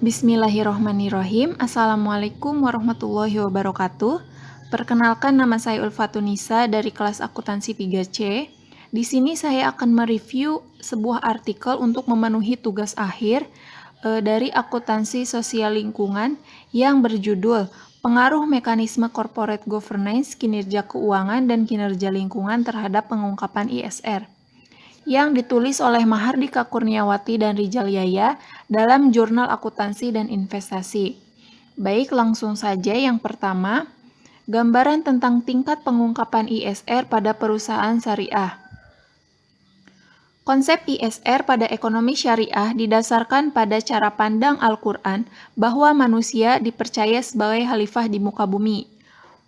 Bismillahirrohmanirrohim. Assalamualaikum warahmatullahi wabarakatuh. Perkenalkan, nama saya Ulfatunisa dari kelas akuntansi 3C. Di sini saya akan mereview sebuah artikel untuk memenuhi tugas akhir dari akuntansi sosial lingkungan yang berjudul Pengaruh Mekanisme Corporate Governance, Kinerja Keuangan, dan Kinerja Lingkungan terhadap Pengungkapan ISR, yang ditulis oleh Mahardika Kurniawati dan Rijal Yaya dalam Jurnal Akuntansi dan Investasi. Baik, langsung saja yang pertama, gambaran tentang tingkat pengungkapan ISR pada perusahaan syariah. Konsep ISR pada ekonomi syariah didasarkan pada cara pandang Al-Quran bahwa manusia dipercaya sebagai khalifah di muka bumi.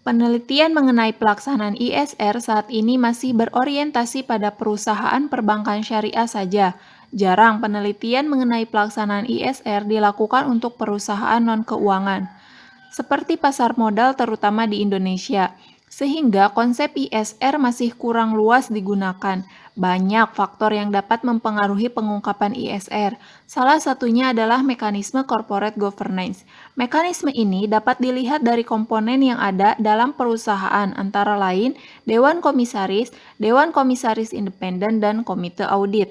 Penelitian mengenai pelaksanaan ISR saat ini masih berorientasi pada perusahaan perbankan syariah saja. Jarang penelitian mengenai pelaksanaan ISR dilakukan untuk perusahaan non-keuangan, seperti pasar modal terutama di Indonesia, sehingga konsep ISR masih kurang luas digunakan. Banyak faktor yang dapat mempengaruhi pengungkapan ISR. Salah satunya adalah mekanisme corporate governance. Mekanisme ini dapat dilihat dari komponen yang ada dalam perusahaan, antara lain Dewan Komisaris Independen, dan Komite Audit.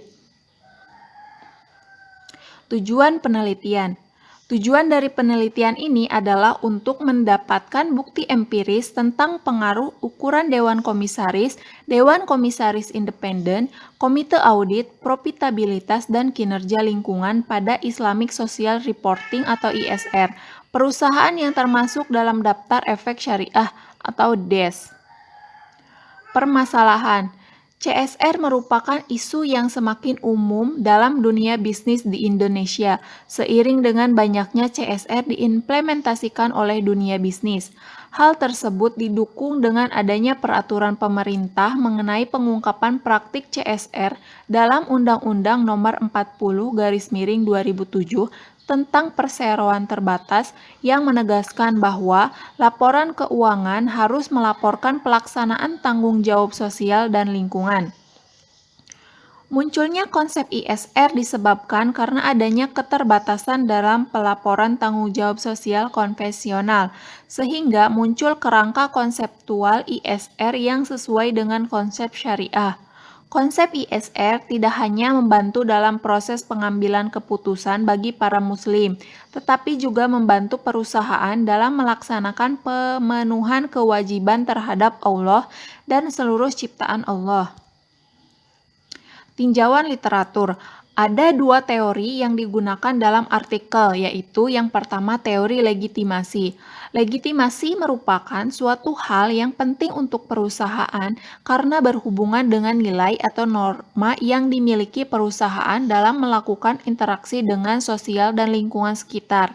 Tujuan penelitian. Tujuan dari penelitian ini adalah untuk mendapatkan bukti empiris tentang pengaruh ukuran Dewan Komisaris Independen, Komite Audit, Profitabilitas, dan Kinerja Lingkungan pada Islamic Social Reporting atau ISR, perusahaan yang termasuk dalam Daftar Efek Syariah atau DES. Permasalahan. CSR merupakan isu yang semakin umum dalam dunia bisnis di Indonesia, seiring dengan banyaknya CSR diimplementasikan oleh dunia bisnis. Hal tersebut didukung dengan adanya peraturan pemerintah mengenai pengungkapan praktik CSR dalam Undang-Undang Nomor 40/2007 tentang perseroan terbatas yang menegaskan bahwa laporan keuangan harus melaporkan pelaksanaan tanggung jawab sosial dan lingkungan. Munculnya konsep ISR disebabkan karena adanya keterbatasan dalam pelaporan tanggung jawab sosial konvensional, sehingga muncul kerangka konseptual ISR yang sesuai dengan konsep syariah. Konsep ISR tidak hanya membantu dalam proses pengambilan keputusan bagi para muslim, tetapi juga membantu perusahaan dalam melaksanakan pemenuhan kewajiban terhadap Allah dan seluruh ciptaan Allah. Tinjauan literatur. Ada dua teori yang digunakan dalam artikel, yaitu yang pertama teori legitimasi. Legitimasi merupakan suatu hal yang penting untuk perusahaan karena berhubungan dengan nilai atau norma yang dimiliki perusahaan dalam melakukan interaksi dengan sosial dan lingkungan sekitar.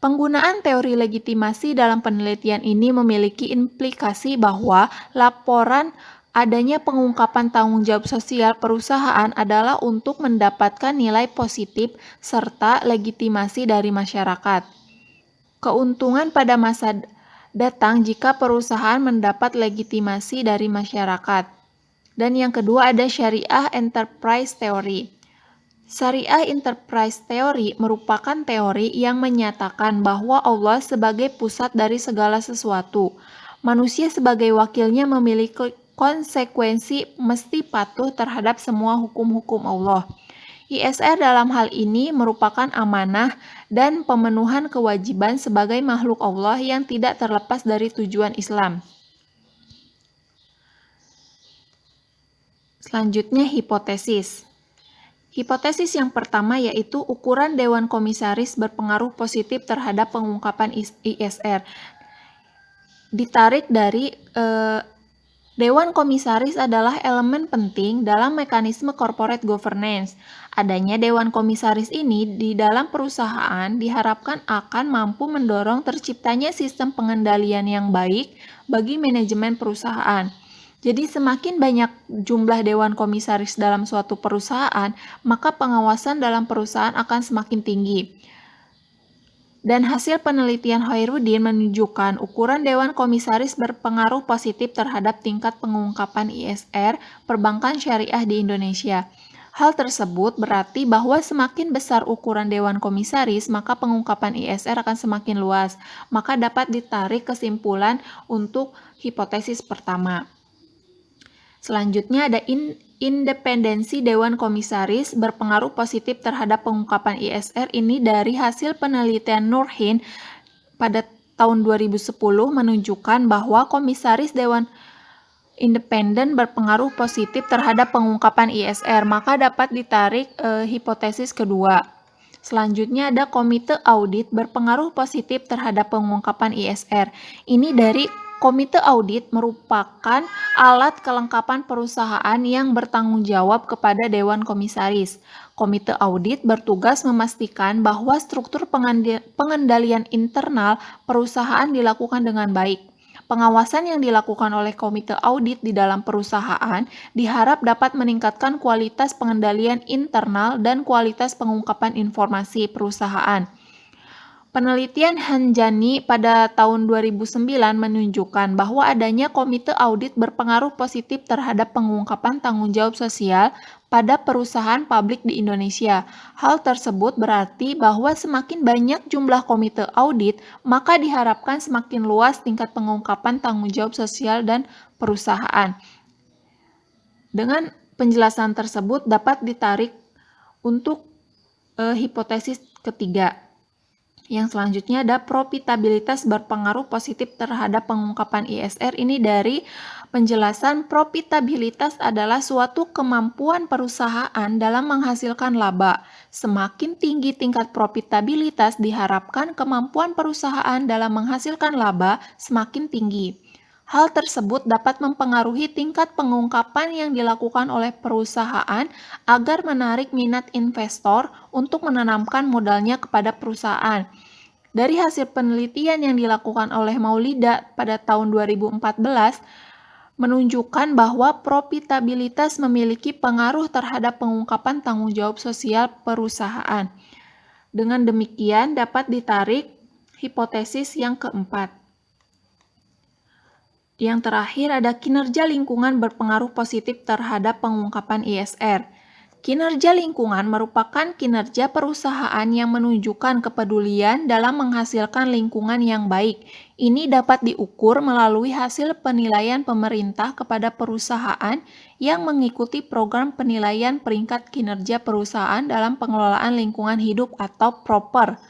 Penggunaan teori legitimasi dalam penelitian ini memiliki implikasi bahwa laporan adanya pengungkapan tanggung jawab sosial perusahaan adalah untuk mendapatkan nilai positif serta legitimasi dari masyarakat. Keuntungan pada masa datang jika perusahaan mendapat legitimasi dari masyarakat. Dan yang kedua ada Syariah Enterprise Theory. Syariah Enterprise Theory merupakan teori yang menyatakan bahwa Allah sebagai pusat dari segala sesuatu. Manusia sebagai wakilnya memiliki konsekuensi mesti patuh terhadap semua hukum-hukum Allah. ISR dalam hal ini merupakan amanah dan pemenuhan kewajiban sebagai makhluk Allah yang tidak terlepas dari tujuan Islam. Selanjutnya, hipotesis. Hipotesis yang pertama yaitu ukuran Dewan Komisaris berpengaruh positif terhadap pengungkapan ISR. Ditarik dari Dewan Komisaris adalah elemen penting dalam mekanisme corporate governance. Adanya Dewan Komisaris ini di dalam perusahaan diharapkan akan mampu mendorong terciptanya sistem pengendalian yang baik bagi manajemen perusahaan. Jadi semakin banyak jumlah Dewan Komisaris dalam suatu perusahaan, maka pengawasan dalam perusahaan akan semakin tinggi. Dan hasil penelitian Hoirudin menunjukkan ukuran Dewan Komisaris berpengaruh positif terhadap tingkat pengungkapan ISR perbankan syariah di Indonesia. Hal tersebut berarti bahwa semakin besar ukuran Dewan Komisaris, maka pengungkapan ISR akan semakin luas. Maka dapat ditarik kesimpulan untuk hipotesis pertama. Selanjutnya ada independensi Dewan Komisaris berpengaruh positif terhadap pengungkapan ISR ini dari hasil penelitian Nurhin pada tahun 2010 menunjukkan bahwa Komisaris Dewan independen berpengaruh positif terhadap pengungkapan ISR, maka dapat ditarik hipotesis kedua. Selanjutnya ada komite audit berpengaruh positif terhadap pengungkapan ISR. Ini dari komite audit merupakan alat kelengkapan perusahaan yang bertanggung jawab kepada Dewan Komisaris. Komite audit bertugas memastikan bahwa struktur pengendalian internal perusahaan dilakukan dengan baik. Pengawasan yang dilakukan oleh komite audit di dalam perusahaan diharap dapat meningkatkan kualitas pengendalian internal dan kualitas pengungkapan informasi perusahaan. Penelitian Hanjani pada tahun 2009 menunjukkan bahwa adanya komite audit berpengaruh positif terhadap pengungkapan tanggung jawab sosial pada perusahaan publik di Indonesia. Hal tersebut berarti bahwa semakin banyak jumlah komite audit, maka diharapkan semakin luas tingkat pengungkapan tanggung jawab sosial dan perusahaan. Dengan penjelasan tersebut dapat ditarik untuk hipotesis ketiga. Yang selanjutnya ada profitabilitas berpengaruh positif terhadap pengungkapan ISR. Ini dari penjelasan profitabilitas adalah suatu kemampuan perusahaan dalam menghasilkan laba. Semakin tinggi tingkat profitabilitas diharapkan kemampuan perusahaan dalam menghasilkan laba semakin tinggi. Hal tersebut dapat mempengaruhi tingkat pengungkapan yang dilakukan oleh perusahaan agar menarik minat investor untuk menanamkan modalnya kepada perusahaan. Dari hasil penelitian yang dilakukan oleh Maulida pada tahun 2014, menunjukkan bahwa profitabilitas memiliki pengaruh terhadap pengungkapan tanggung jawab sosial perusahaan. Dengan demikian dapat ditarik hipotesis yang keempat. Yang terakhir ada kinerja lingkungan berpengaruh positif terhadap pengungkapan ISR. Kinerja lingkungan merupakan kinerja perusahaan yang menunjukkan kepedulian dalam menghasilkan lingkungan yang baik. Ini dapat diukur melalui hasil penilaian pemerintah kepada perusahaan yang mengikuti program penilaian peringkat kinerja perusahaan dalam pengelolaan lingkungan hidup atau PROPER.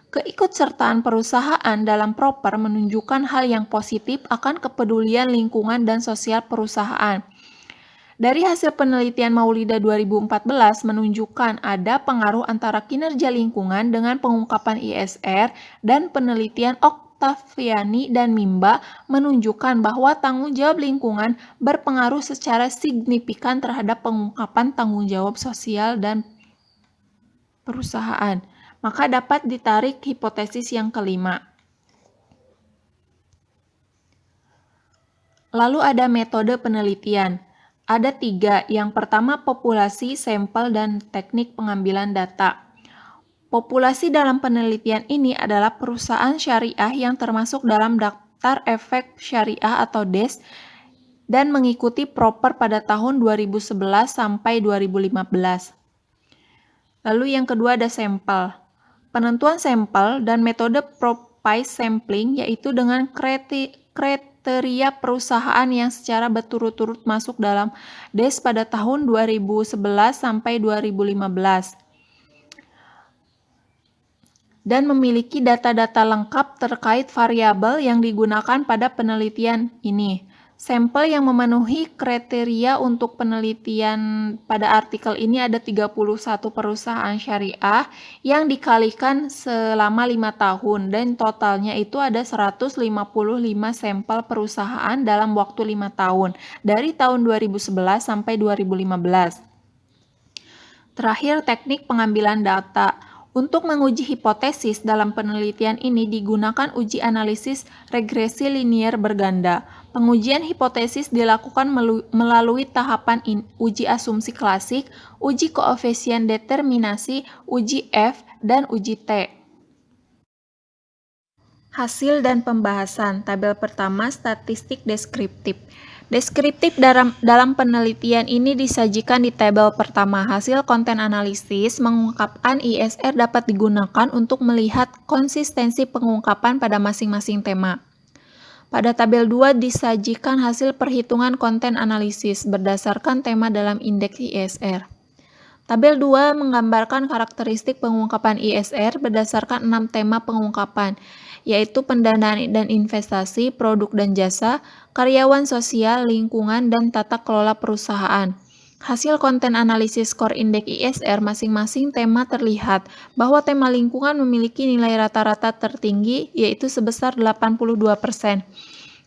Keikutsertaan perusahaan dalam PROPER menunjukkan hal yang positif akan kepedulian lingkungan dan sosial perusahaan. Dari hasil penelitian Maulida 2014 menunjukkan ada pengaruh antara kinerja lingkungan dengan pengungkapan ISR, dan penelitian Oktaviani dan Mimba menunjukkan bahwa tanggung jawab lingkungan berpengaruh secara signifikan terhadap pengungkapan tanggung jawab sosial dan perusahaan. Maka dapat ditarik hipotesis yang kelima. Lalu ada metode penelitian. Ada 3. Yang pertama populasi, sampel, dan teknik pengambilan data. Populasi dalam penelitian ini adalah perusahaan syariah yang termasuk dalam daftar efek syariah atau DES dan mengikuti PROPER pada tahun 2011 sampai 2015. Lalu yang kedua ada sampel. Penentuan sampel dan metode profile sampling yaitu dengan kriteria perusahaan yang secara berturut-turut masuk dalam DES pada tahun 2011 sampai 2015 dan memiliki data-data lengkap terkait variabel yang digunakan pada penelitian ini. Sampel yang memenuhi kriteria untuk penelitian pada artikel ini ada 31 perusahaan syariah yang dikalikan selama 5 tahun dan totalnya itu ada 155 sampel perusahaan dalam waktu 5 tahun dari tahun 2011 sampai 2015. Terakhir, teknik pengambilan data. Untuk menguji hipotesis dalam penelitian ini digunakan uji analisis regresi linier berganda. Pengujian hipotesis dilakukan melalui tahapan uji asumsi klasik, uji koefisien determinasi, uji F, dan uji T. Hasil dan pembahasan. Tabel pertama statistik deskriptif. Deskriptif dalam penelitian ini disajikan di tabel pertama. Hasil konten analisis mengungkapkan ISR dapat digunakan untuk melihat konsistensi pengungkapan pada masing-masing tema. Pada tabel 2 disajikan hasil perhitungan konten analisis berdasarkan tema dalam indeks ISR. Tabel 2 menggambarkan karakteristik pengungkapan ISR berdasarkan 6 tema pengungkapan, yaitu pendanaan dan investasi, produk dan jasa, karyawan sosial, lingkungan, dan tata kelola perusahaan. Hasil konten analisis skor indeks ISR masing-masing tema terlihat bahwa tema lingkungan memiliki nilai rata-rata tertinggi, yaitu sebesar 82%.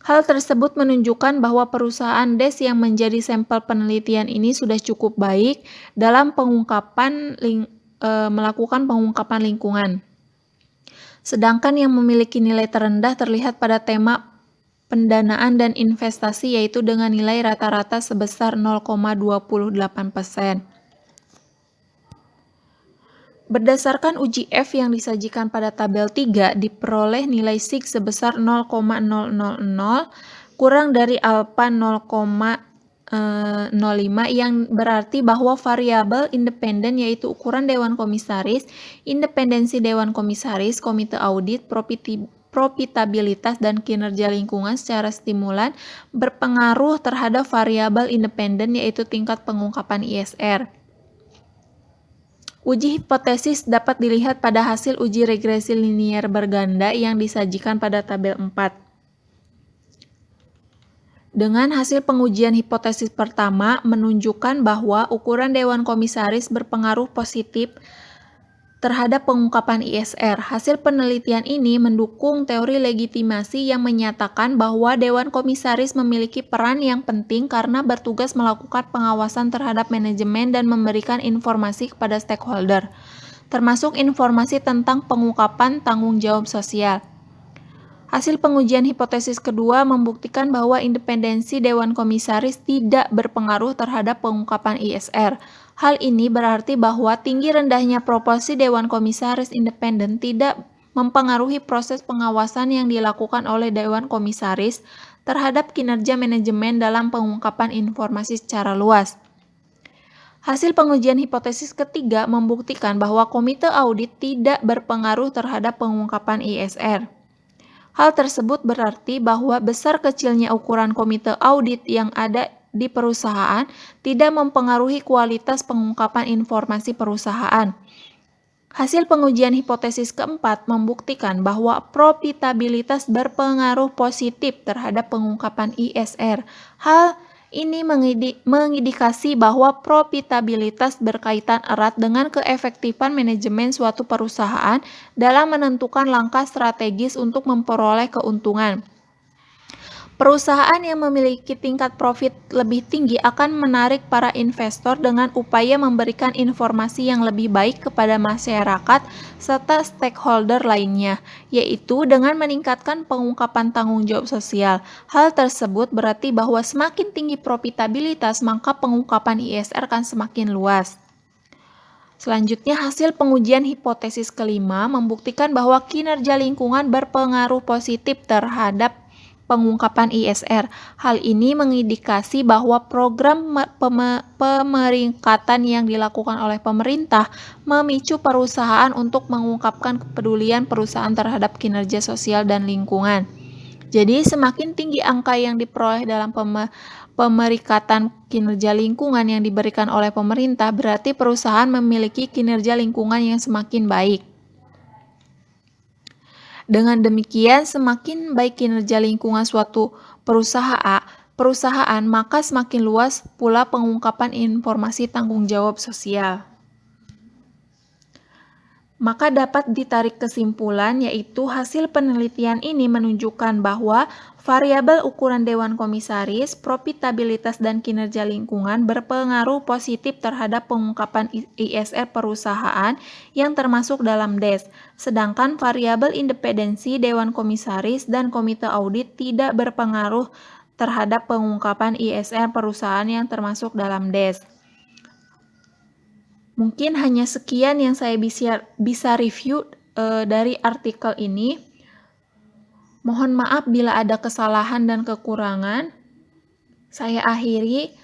Hal tersebut menunjukkan bahwa perusahaan DES yang menjadi sampel penelitian ini sudah cukup baik dalam melakukan pengungkapan lingkungan. Sedangkan yang memiliki nilai terendah terlihat pada tema pendanaan dan investasi, yaitu dengan nilai rata-rata sebesar 0,28%. Berdasarkan uji F yang disajikan pada tabel 3, diperoleh nilai SIG sebesar 0,000 kurang dari alfa 0,05 yang berarti bahwa variabel independen yaitu ukuran Dewan Komisaris, independensi Dewan Komisaris, komite audit, profitabilitas, dan kinerja lingkungan secara stimulan berpengaruh terhadap variabel independen yaitu tingkat pengungkapan ISR. Uji hipotesis dapat dilihat pada hasil uji regresi linier berganda yang disajikan pada tabel 4. Dengan hasil pengujian hipotesis pertama menunjukkan bahwa ukuran Dewan Komisaris berpengaruh positif terhadap pengungkapan ISR. Hasil penelitian ini mendukung teori legitimasi yang menyatakan bahwa Dewan Komisaris memiliki peran yang penting karena bertugas melakukan pengawasan terhadap manajemen dan memberikan informasi kepada stakeholder, termasuk informasi tentang pengungkapan tanggung jawab sosial. Hasil pengujian hipotesis kedua membuktikan bahwa independensi Dewan Komisaris tidak berpengaruh terhadap pengungkapan ISR. Hal ini berarti bahwa tinggi rendahnya proporsi Dewan Komisaris independen tidak mempengaruhi proses pengawasan yang dilakukan oleh Dewan Komisaris terhadap kinerja manajemen dalam pengungkapan informasi secara luas. Hasil pengujian hipotesis ketiga membuktikan bahwa komite audit tidak berpengaruh terhadap pengungkapan ISR. Hal tersebut berarti bahwa besar kecilnya ukuran komite audit yang ada di perusahaan tidak mempengaruhi kualitas pengungkapan informasi perusahaan. Hasil pengujian hipotesis keempat membuktikan bahwa profitabilitas berpengaruh positif terhadap pengungkapan ISR. Hal ini mengindikasi bahwa profitabilitas berkaitan erat dengan keefektifan manajemen suatu perusahaan dalam menentukan langkah strategis untuk memperoleh keuntungan. Perusahaan yang memiliki tingkat profit lebih tinggi akan menarik para investor dengan upaya memberikan informasi yang lebih baik kepada masyarakat serta stakeholder lainnya, yaitu dengan meningkatkan pengungkapan tanggung jawab sosial. Hal tersebut berarti bahwa semakin tinggi profitabilitas, maka pengungkapan ISR akan semakin luas. Selanjutnya, hasil pengujian hipotesis kelima membuktikan bahwa kinerja lingkungan berpengaruh positif terhadap pengungkapan ISR. Hal ini mengindikasi bahwa program pemeringkatan yang dilakukan oleh pemerintah memicu perusahaan untuk mengungkapkan kepedulian perusahaan terhadap kinerja sosial dan lingkungan. Jadi, semakin tinggi angka yang diperoleh dalam pemeringkatan kinerja lingkungan yang diberikan oleh pemerintah, berarti perusahaan memiliki kinerja lingkungan yang semakin baik. Dengan demikian, semakin baik kinerja lingkungan suatu perusahaan, maka semakin luas pula pengungkapan informasi tanggung jawab sosial. Maka dapat ditarik kesimpulan, yaitu hasil penelitian ini menunjukkan bahwa variabel ukuran Dewan Komisaris, profitabilitas, dan kinerja lingkungan berpengaruh positif terhadap pengungkapan ISR perusahaan yang termasuk dalam DES, sedangkan variabel independensi Dewan Komisaris dan komite audit tidak berpengaruh terhadap pengungkapan ISR perusahaan yang termasuk dalam DES. Mungkin hanya sekian yang saya bisa review dari artikel ini. Mohon maaf bila ada kesalahan dan kekurangan. Saya akhiri.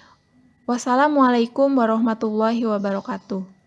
Wassalamualaikum warahmatullahi wabarakatuh.